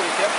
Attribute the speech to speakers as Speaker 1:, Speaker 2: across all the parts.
Speaker 1: tous les cas.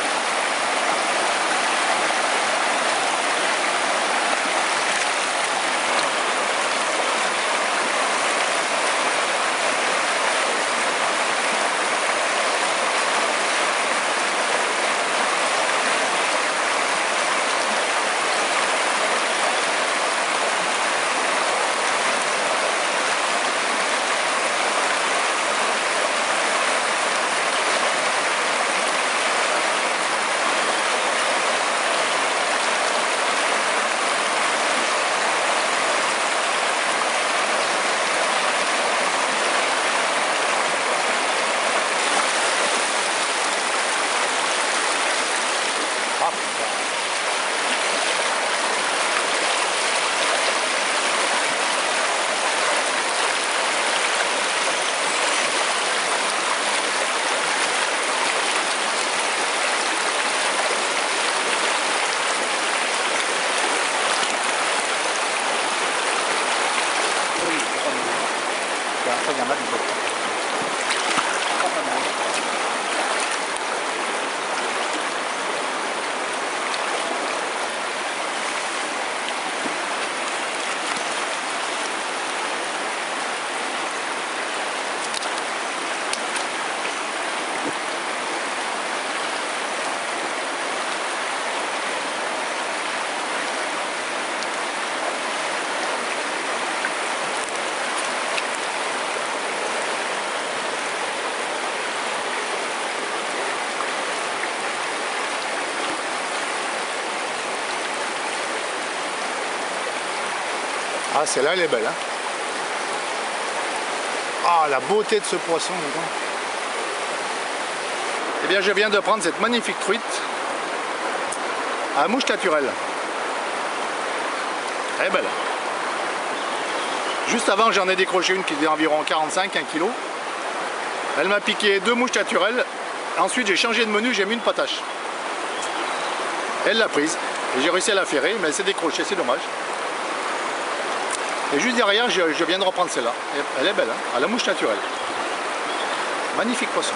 Speaker 1: Ah, celle-là, elle est belle, hein. Ah, la beauté de ce poisson, dis-donc. Eh bien, je viens de prendre cette magnifique truite à mouche naturelle. Elle est belle. Juste avant, j'en ai décroché une qui faisait environ 45, 1 kg. Elle m'a piqué 2 mouches naturelles. Ensuite, j'ai changé de menu, j'ai mis une patache. Elle l'a prise. Et j'ai réussi à la ferrer, mais elle s'est décrochée, c'est dommage. Et juste derrière, je viens de reprendre celle-là. Elle est belle, hein, à la mouche naturelle. Magnifique poisson.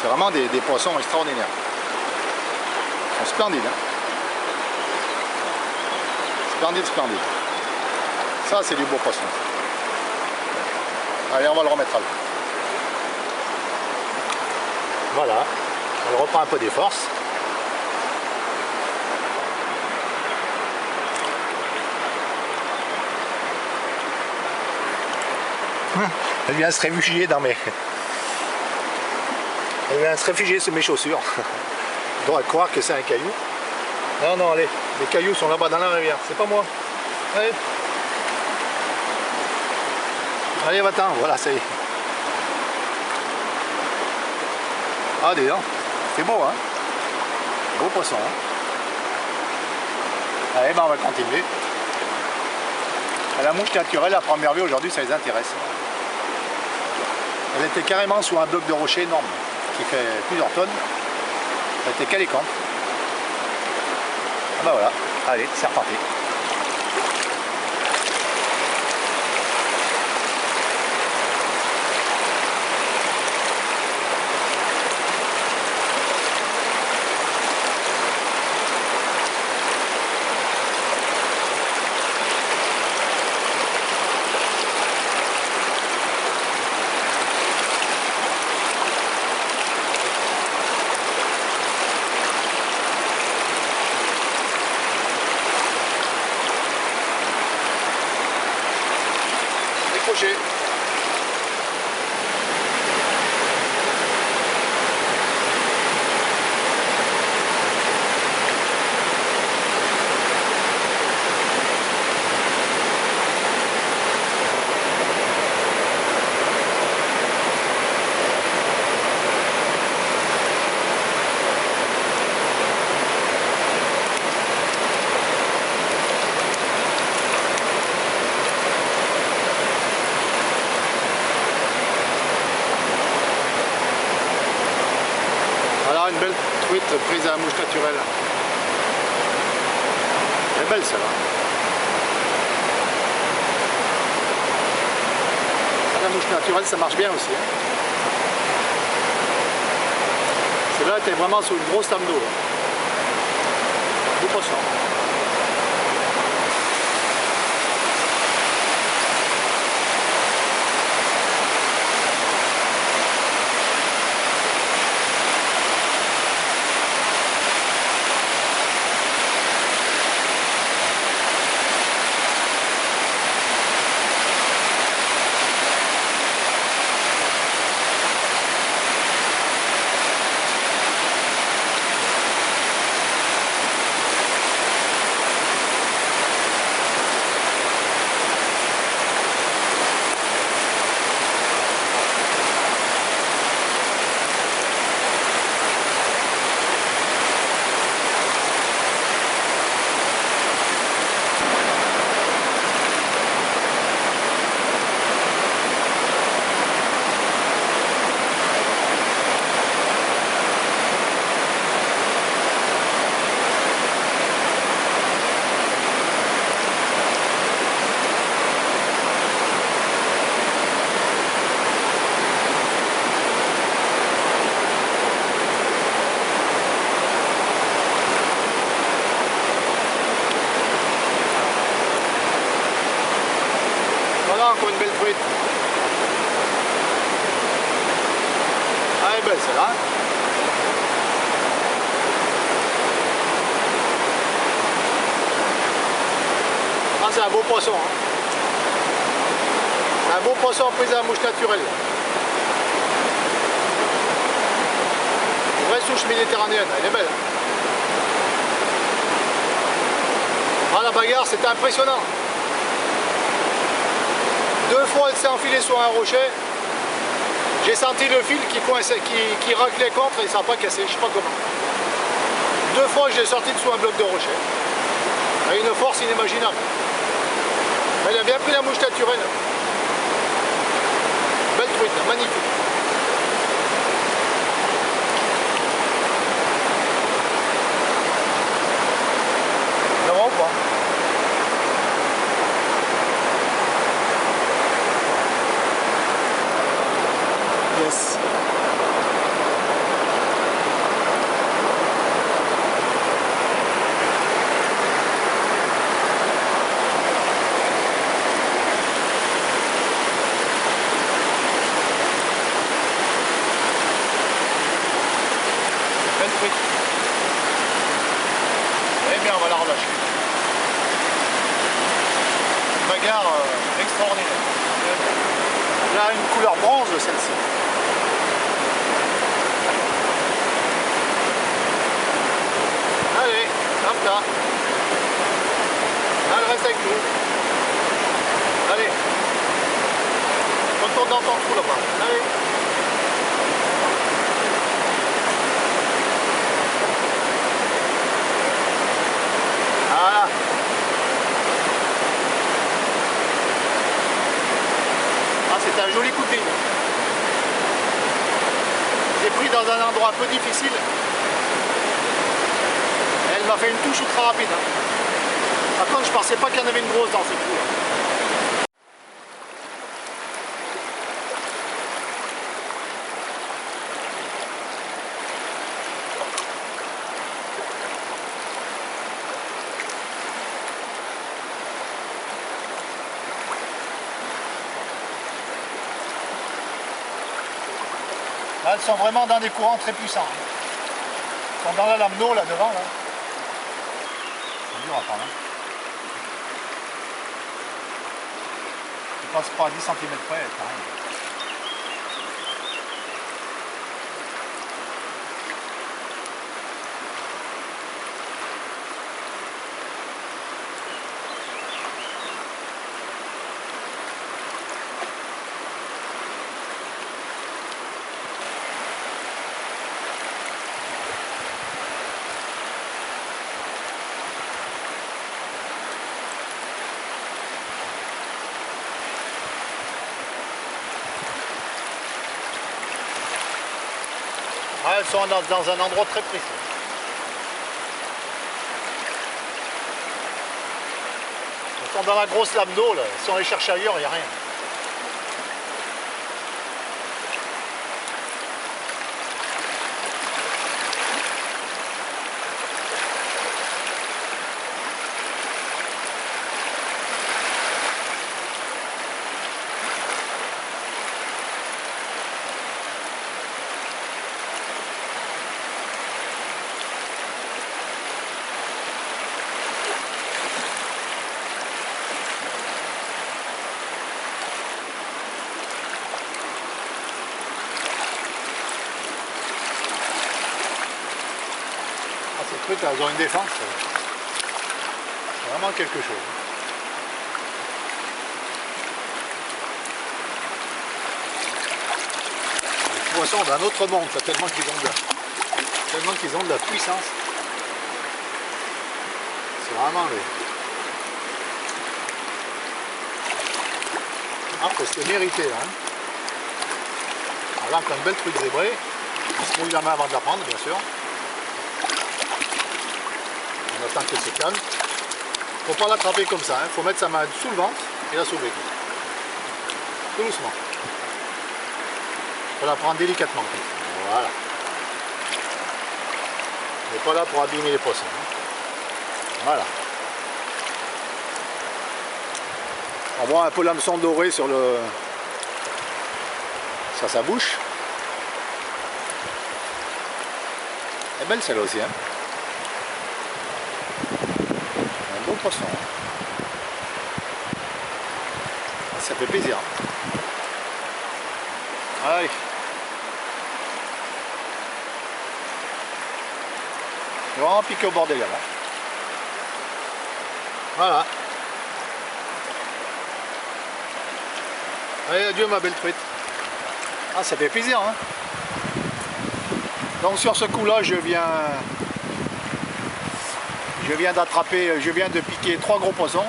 Speaker 1: C'est vraiment des poissons extraordinaires. Ils sont splendides. Hein. Splendide, splendide. Ça, c'est du beau poisson. Allez, on va le remettre à l'eau. Voilà. Elle reprend un peu des forces. Elle vient se réfugier dans mes... Elle vient se réfugier sur mes chaussures. On doit croire que c'est un caillou. Non, non, allez. Les cailloux sont là-bas dans la rivière. C'est pas moi. Allez. Allez, va-t'en. Voilà, ça y est. Ah, dis donc. C'est beau, hein. Beau poisson, hein. Allez, ben on va continuer. La mouche naturelle, à première vue, aujourd'hui, ça les intéresse. Elle était carrément sous un bloc de rocher énorme, qui fait plusieurs tonnes. Elle était calécante. Ah ben voilà, allez, c'est reparti. Décroché. Une belle truite prise à la mouche naturelle. Elle est belle celle-là. La mouche naturelle, ça marche bien aussi. Hein. Là, tu es vraiment sur une grosse lame d'eau. Beau poisson. Voilà encore une belle truite. Ah, elle est belle celle-là. Ah, c'est un beau poisson. Hein. Un beau poisson pris à la mouche naturelle. Une vraie souche méditerranéenne, elle est belle. Ah, la bagarre, c'était impressionnant. 2 fois elle s'est enfilée sur un rocher. J'ai senti le fil qui coinçait, qui raclait contre et ça n'a pas cassé, je sais pas comment. 2 fois je l'ai sorti dessous un bloc de rocher. Avec une force inimaginable. Elle a bien pris la mouche naturelle. Belle truite, magnifique. Ça va ou pas? Yes. Belle truite. Eh bien, on va la relâcher. Une bagarre extraordinaire. Elle a une couleur bronze celle-ci. Allez, hop là. Elle reste avec nous. Allez. Retourne dans ton trou là-bas. Allez. Voilà. Ah, c'est un joli coup de ligne. J'ai pris dans un endroit un peu difficile. Elle m'a fait une touche ultra rapide. Hein. Par contre, je pensais pas qu'il y en avait une grosse dans ce trou. Là, elles sont vraiment dans des courants très puissants. Elles sont dans la lame d'eau là devant. Là. C'est dur à prendre. Hein. Je passe pas à 10 cm près, pareil. Ah, elles sont dans un endroit très précis. Elles sont dans la grosse lame d'eau là. Si on les cherche ailleurs, il n'y a rien. Ces trucs là, ils ont une défense. C'est vraiment quelque chose. Les poissons d'un autre monde, tellement qu'ils ont de la puissance. C'est vraiment les... Ah, c'est mérité là. Hein. Voilà, encore une belle truite zébrée. On se mouille la main avant de la prendre, bien sûr. On attend qu'elle se calme. Faut pas l'attraper comme ça, il faut mettre sa main sous le ventre et la soulever. Tout doucement. Il faut la prendre délicatement. Voilà. On n'est pas là pour abîmer les poissons. Hein. Voilà. On voit un peu l'hameçon doré sur sa bouche. Elle est belle celle-là aussi. Hein. Un beau poisson. Ça fait plaisir. Allez. Il est vraiment piqué au bord des gammes. Hein. Voilà. Allez, adieu ma belle truite. Ah, ça fait plaisir. Hein. Donc sur ce coup-là, je viens de piquer 3 gros poissons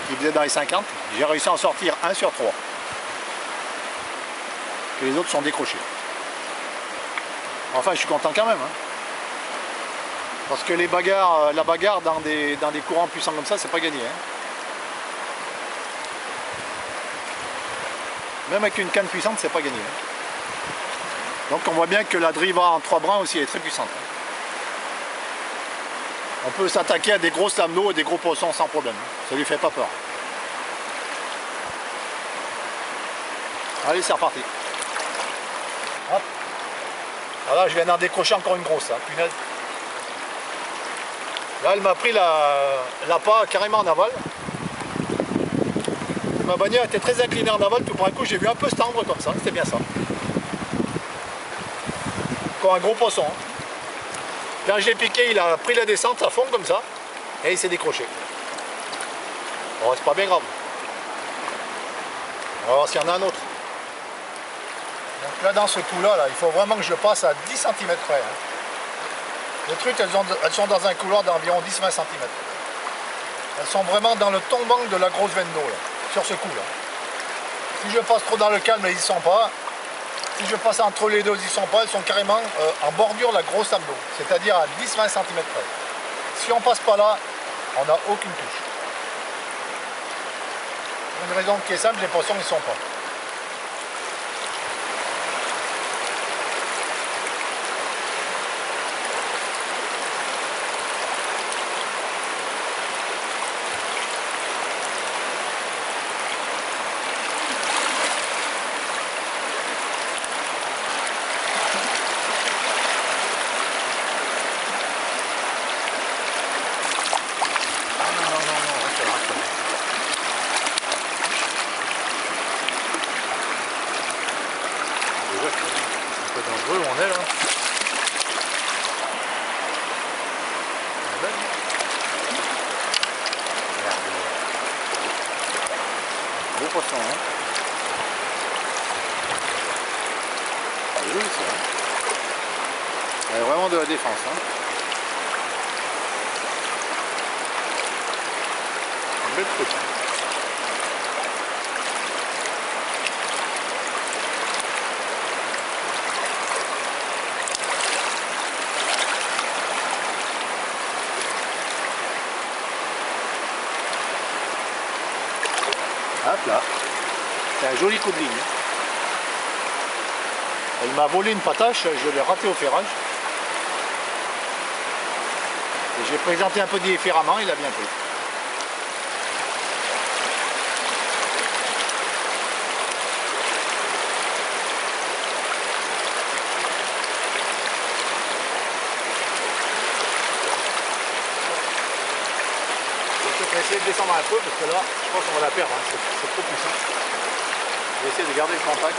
Speaker 1: qui faisaient dans les 50. J'ai réussi à en sortir 1 sur 3. Que les autres sont décrochés. Enfin, je suis content quand même. Hein. Parce que la bagarre dans des courants puissants comme ça, c'est pas gagné. Hein. Même avec une canne puissante, c'est pas gagné. Hein. Donc on voit bien que la driva en 3 brins aussi est très puissante. On peut s'attaquer à des grosses lames d'eau et des gros poissons sans problème. Ça lui fait pas peur. Allez, c'est reparti. Hop. Voilà, je viens d'en décrocher encore une grosse, hein, punaise. Là, elle m'a pris l'appât carrément en aval. Ma bannière était très inclinée en aval, tout pour un coup, j'ai vu un peu se tendre comme ça, c'était bien ça. Encore un gros poisson. Hein. Quand je l'ai piqué, il a pris la descente à fond comme ça, et il s'est décroché. Bon, c'est pas bien grave. On va voir s'il y en a un autre. Donc là, dans ce coup-là, il faut vraiment que je passe à 10 cm près. Hein. Les truites, elles sont dans un couloir d'environ 10-20 cm. Elles sont vraiment dans le tombant de la grosse veine d'eau, sur ce coup-là. Si je passe trop dans le calme, elles n'y sont pas. Si je passe entre les deux, elles n'y sont pas. Elles sont carrément en bordure de la grosse lame d'eau, c'est-à-dire à 10-20 cm près. Si on passe pas là, on n'a aucune touche. Une raison qui est simple, les poissons n'y sont pas. C'est dangereux où on est là. Beau poisson, hein. C'est joli ça. Hein. Il y a vraiment de la défense. Hein. Une belle truc. Hein. Hop là, c'est un joli coup de ligne. Elle m'a volé une patache, je l'ai raté au ferrage. Et j'ai présenté un peu différemment, il a bien pris. Je vais essayer de descendre un peu parce que là, je pense qu'on va la perdre, hein. C'est trop puissant. Je vais essayer de garder le contact.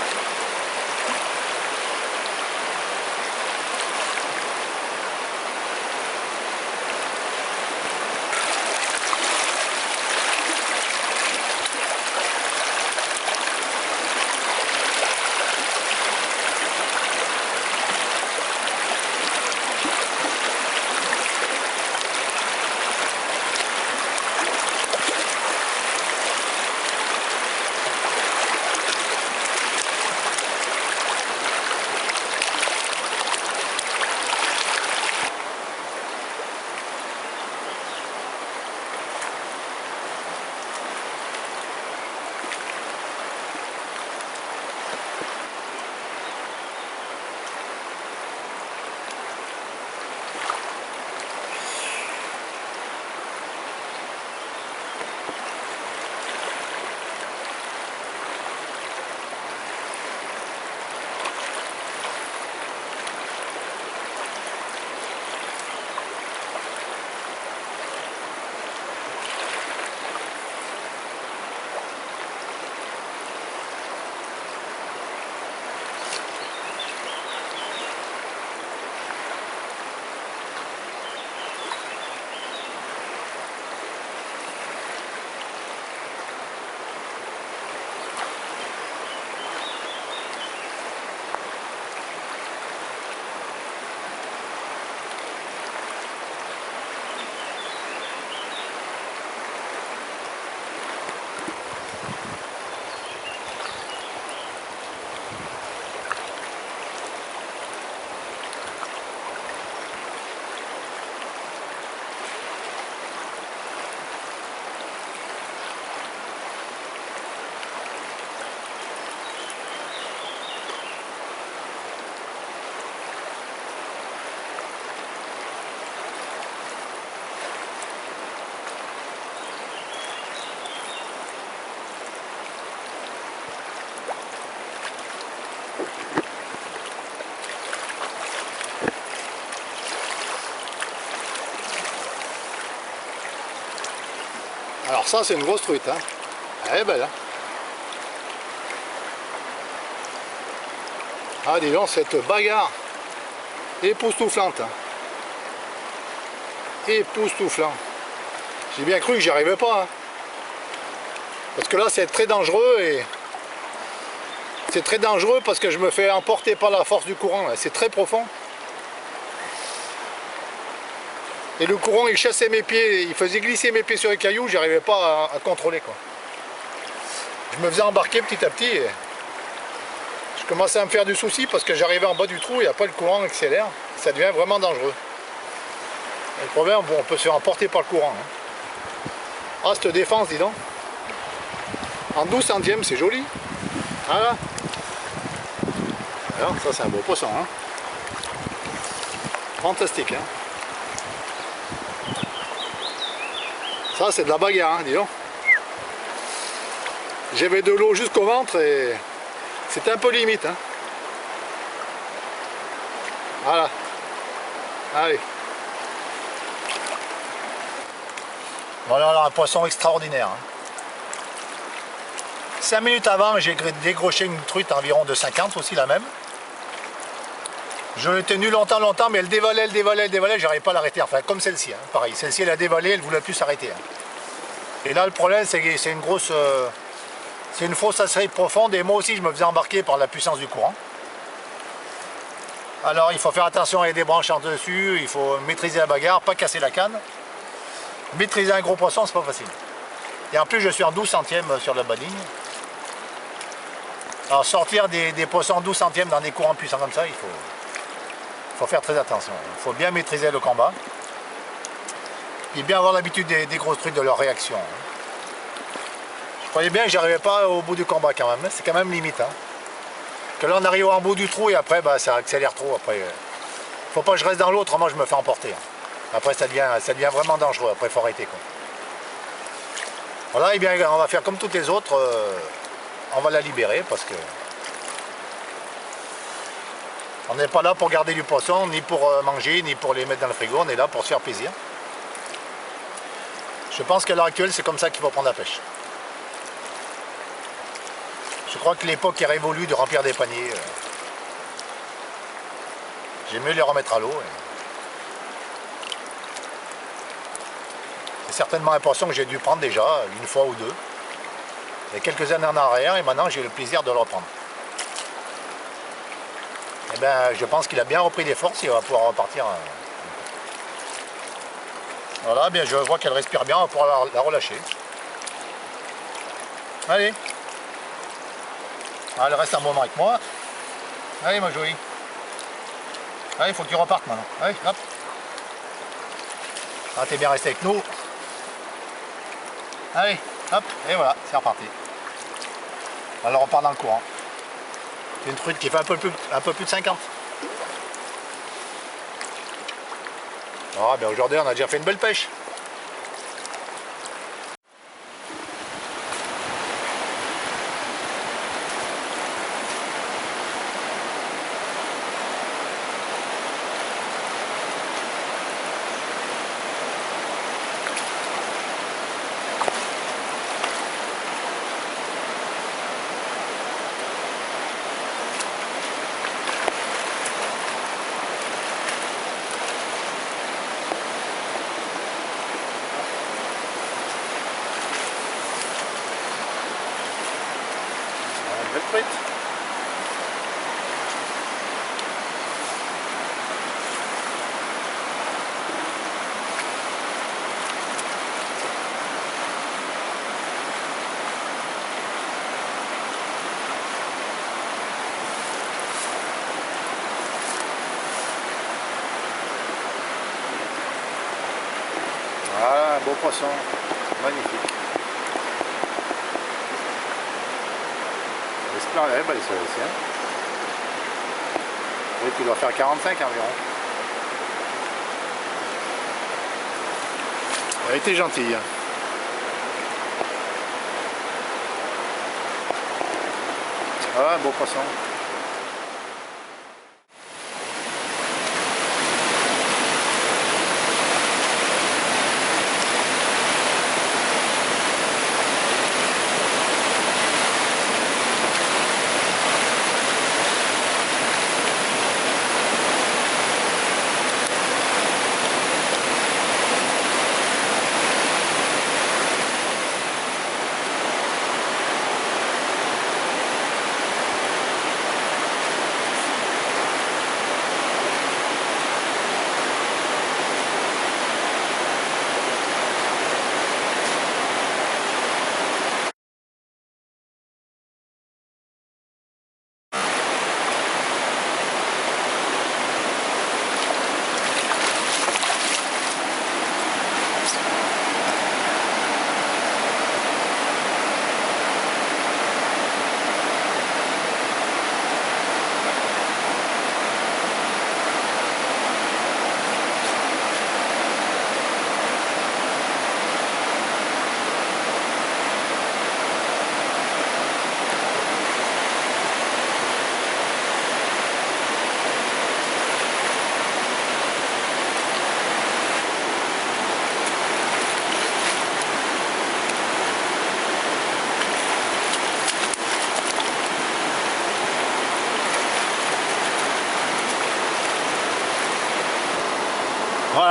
Speaker 1: Alors ça c'est une grosse truite, hein. Elle est belle, hein. Ah dis donc, cette bagarre époustouflante, hein. Époustouflant. J'ai bien cru que j'y arrivais pas, hein. Parce que là c'est très dangereux et c'est très dangereux parce que je me fais emporter par la force du courant, c'est très profond. Et le courant il chassait mes pieds, il faisait glisser mes pieds sur les cailloux, j'arrivais pas à contrôler quoi. Je me faisais embarquer petit à petit et je commençais à me faire du souci parce que j'arrivais en bas du trou et après le courant accélère, ça devient vraiment dangereux. Et le problème, bon, on peut se faire emporter par le courant, hein. Ah cette défense dis donc. En 12 centièmes c'est joli. Voilà. Alors ça c'est un beau poisson, hein. Fantastique, hein. Ça c'est de la bagarre, hein, dis donc. J'avais de l'eau jusqu'au ventre et c'était un peu limite, hein. Voilà. Allez. Voilà là, un poisson extraordinaire, hein. 5 minutes avant, j'ai décroché une truite environ de 50, aussi la même. Je l'ai tenue longtemps, mais elle dévalait, j'arrivais pas à l'arrêter. Enfin, comme celle-ci, hein, pareil. Celle-ci, elle a dévalé, elle ne voulait plus s'arrêter, hein. Et là, le problème, c'est que c'est une grosse... c'est une fosse assez profonde et moi aussi, je me faisais embarquer par la puissance du courant. Alors, il faut faire attention, il y a des branches en dessus, il faut maîtriser la bagarre, pas casser la canne. Maîtriser un gros poisson, c'est pas facile. Et en plus, je suis en 12 centièmes sur la baligne. Alors, sortir des poissons 12 centièmes dans des courants puissants comme ça, il faut faire très attention. Il faut bien maîtriser le combat. Et bien avoir l'habitude des grosses truites, de leur réaction. Je croyais bien que j'arrivais pas au bout du combat quand même. C'est quand même limite, hein. Que là, on arrive au bout du trou et après, bah, ça accélère trop. Après, faut pas que je reste dans l'eau, autrement je me fais emporter, hein. Après, ça devient vraiment dangereux. Après, il faut arrêter, quoi. Voilà, et bien, on va faire comme toutes les autres. On va la libérer parce que on n'est pas là pour garder du poisson, ni pour manger, ni pour les mettre dans le frigo. On est là pour se faire plaisir. Je pense qu'à l'heure actuelle, c'est comme ça qu'il faut prendre la pêche. Je crois que l'époque est révolue de remplir des paniers. J'aime mieux les remettre à l'eau. C'est certainement un poisson que j'ai dû prendre déjà, une fois ou deux. Il y a quelques années en arrière et maintenant j'ai le plaisir de le reprendre. Et bien, je pense qu'il a bien repris des forces et on va pouvoir repartir. Voilà, bien je vois qu'elle respire bien, on va pouvoir la relâcher. Allez. Elle reste un moment avec moi. Allez ma jolie. Allez, il faut que tu repartes maintenant. Allez, hop. Ah, t'es bien resté avec nous. Allez, hop, et voilà, c'est reparti. Alors on repart dans le courant. C'est une truite qui fait un peu plus de 50. Ah, ben aujourd'hui on a déjà fait une belle pêche. Belle truite. Voilà, un beau poisson, magnifique. J'espère qu'elle est belle celle-ci, hein. Oui, tu dois faire 45 environ. Elle a été gentille. Ah, un beau poisson.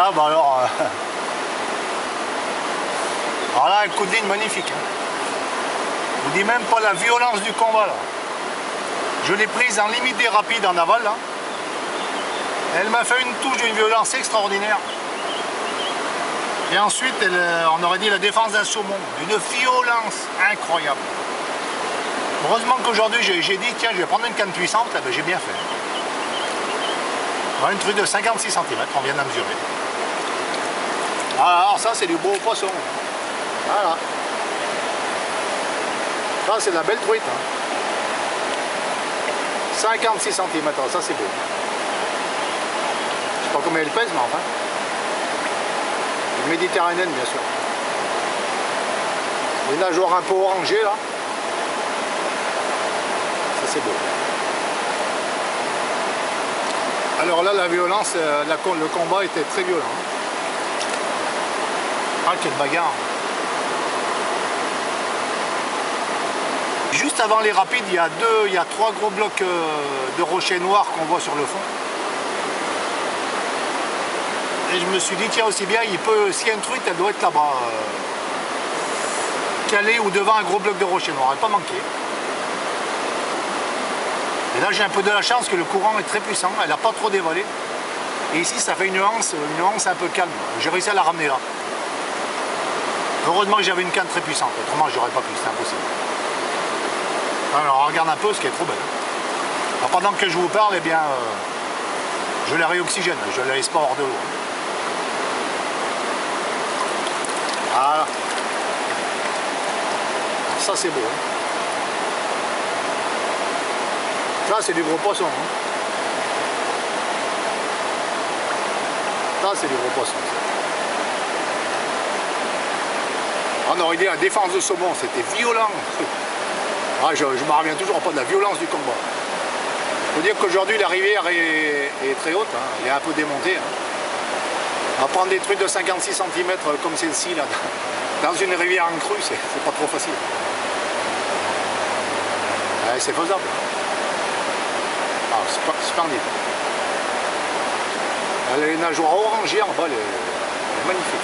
Speaker 1: Voilà, bah alors... Alors là, un coup de ligne magnifique. Hein. Je vous dis même pas la violence du combat là. Je l'ai prise en limite des rapides en aval là. Elle m'a fait une touche d'une violence extraordinaire. Et ensuite, on aurait dit la défense d'un saumon, d'une violence incroyable. Heureusement qu'aujourd'hui j'ai dit tiens je vais prendre une canne puissante, ben, j'ai bien fait. Voilà une truite de 56 cm, on vient de la mesurer. Alors ça c'est du beau poisson. Voilà. Ça c'est de la belle truite. Hein. 56 cm, ça c'est beau. Je sais pas combien elle pèse, mais enfin. Une méditerranéenne bien sûr. Les nageoires un peu orangées là. Ça c'est beau. Alors là la violence, le combat était très violent. Ah quelle bagarre. Juste avant les rapides, il y a 3 gros blocs de rochers noirs qu'on voit sur le fond. Et je me suis dit, tiens, aussi bien, s'il y a une truite, elle doit être là-bas. Calée ou devant un gros bloc de rochers noirs, elle n'a pas manqué. Et là, j'ai un peu de la chance que le courant est très puissant, elle n'a pas trop dévalé. Et ici, ça fait une nuance un peu calme. J'ai réussi à la ramener là. Heureusement que j'avais une canne très puissante, autrement, j'aurais pas pu, c'est impossible. Alors, on regarde un peu ce qui est trop belle. Alors, pendant que je vous parle, eh bien, je la réoxygène, je ne la laisse pas hors de l'eau. Voilà. Ça, c'est beau. Hein. Ça, c'est du gros poisson. Hein. Ça, c'est du gros poisson. On aurait dit la défense de saumon, c'était violent. Ah, je me reviens toujours pas de la violence du combat. Il faut dire qu'aujourd'hui la rivière est très haute, hein. Elle est un peu démontée. Hein. À prendre des trucs de 56 cm comme celle-ci, là, dans une rivière en crue, c'est pas trop facile. Ouais, c'est faisable. Ah, splendide. Elle a les nageoires orangées en bas, elle est magnifique.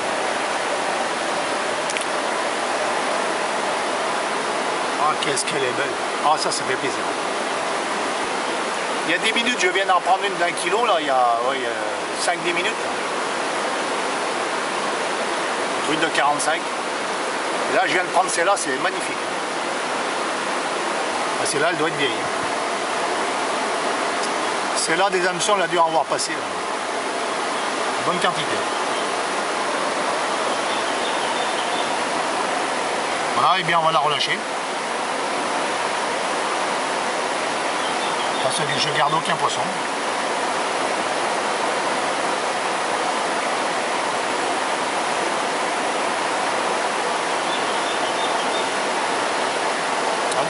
Speaker 1: Ah, qu'est-ce qu'elle est belle. Ah, ça fait plaisir. Il y a 10 minutes, je viens d'en prendre une d'1 kilo, là, il y a 5-10 minutes. Truite de 45. Et là, je viens de prendre celle-là, c'est magnifique. Ah, celle-là, elle doit être vieille. Celle-là, des hameçons, elle a dû en voir passer. Là. Bonne quantité. Voilà, et bien on va la relâcher. Parce que je garde aucun poisson.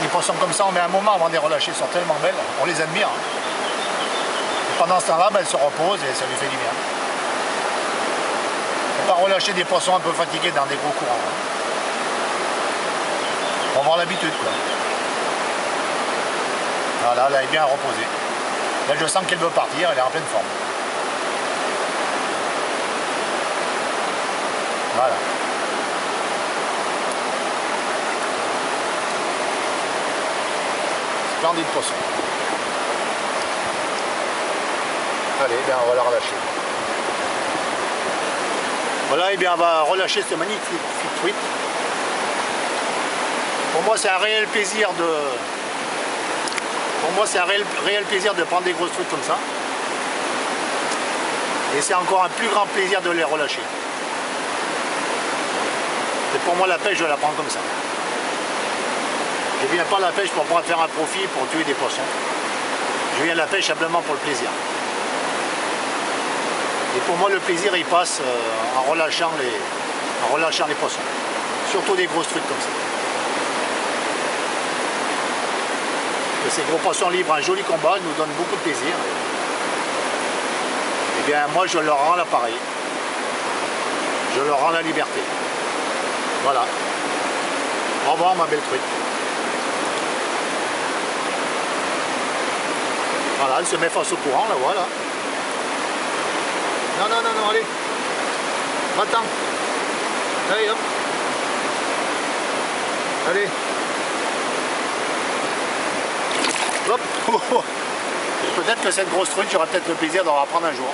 Speaker 1: Des poissons comme ça, on met un moment avant de les relâcher, ils sont tellement belles, on les admire. Hein. Et pendant ce temps-là, elle se repose et ça lui fait du bien. Il ne faut pas relâcher des poissons un peu fatigués dans des gros courants. Hein. Pour avoir l'habitude, quoi. Voilà, là, elle est bien reposée. Là, je sens qu'elle veut partir, elle est en pleine forme. Voilà. Splendide poisson. Allez, bien, on va la relâcher. Voilà, et bien, on va relâcher cette magnifique truite. Pour moi, c'est un réel plaisir de... prendre des grosses truites comme ça. Et c'est encore un plus grand plaisir de les relâcher. Et pour moi, la pêche, je la prends comme ça. Je ne viens pas à la pêche pour pouvoir faire un profit, pour tuer des poissons. Je viens à la pêche simplement pour le plaisir. Et pour moi, le plaisir, il passe en relâchant les poissons. Surtout des grosses truites comme ça. Et ces gros poissons livrent un joli combat, nous donnent beaucoup de plaisir. Et bien, moi, je leur rends l'appareil. Je leur rends la liberté. Voilà. Au revoir, ma belle truite. Voilà, elle se met face au courant, là, voilà. Non, allez. Va-t'en. Allez, hop. Allez. Hop. Peut-être que cette grosse truite, j'aurai peut-être le plaisir d'en reprendre un jour.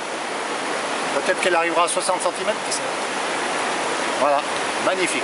Speaker 1: Peut-être qu'elle arrivera à 60 cm. Voilà, magnifique.